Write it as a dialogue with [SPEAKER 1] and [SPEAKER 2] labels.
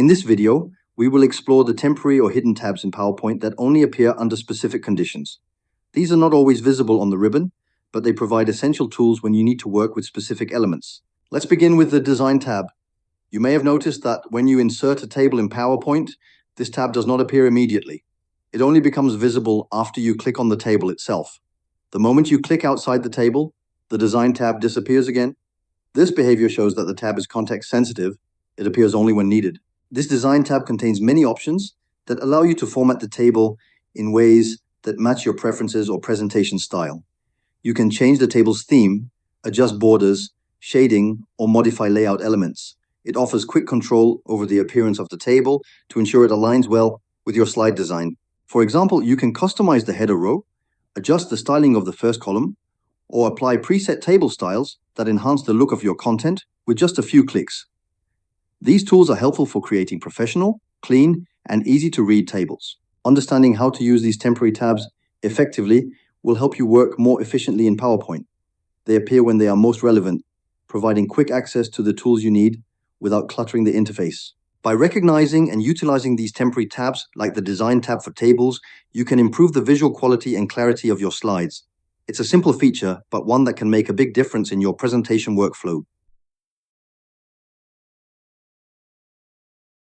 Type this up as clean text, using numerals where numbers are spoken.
[SPEAKER 1] In this video, we will explore the temporary or hidden tabs in PowerPoint that only appear under specific conditions. These are not always visible on the ribbon, but they provide essential tools when you need to work with specific elements. Let's begin with the Design tab. You may have noticed that when you insert a table in PowerPoint, this tab does not appear immediately. It only becomes visible after you click on the table itself. The moment you click outside the table, the Design tab disappears again. This behavior shows that the tab is context sensitive. It appears only when needed. This Design tab contains many options that allow you to format the table in ways that match your preferences or presentation style. You can change the table's theme, adjust borders, shading, or modify layout elements. It offers quick control over the appearance of the table to ensure it aligns well with your slide design. For example, you can customize the header row, adjust the styling of the first column, or apply preset table styles that enhance the look of your content with just a few clicks. These tools are helpful for creating professional, clean, and easy-to-read tables. Understanding how to use these temporary tabs effectively will help you work more efficiently in PowerPoint. They appear when they are most relevant, providing quick access to the tools you need without cluttering the interface. By recognizing and utilizing these temporary tabs, like the Design tab for tables, you can improve the visual quality and clarity of your slides. It's a simple feature, but one that can make a big difference in your presentation workflow.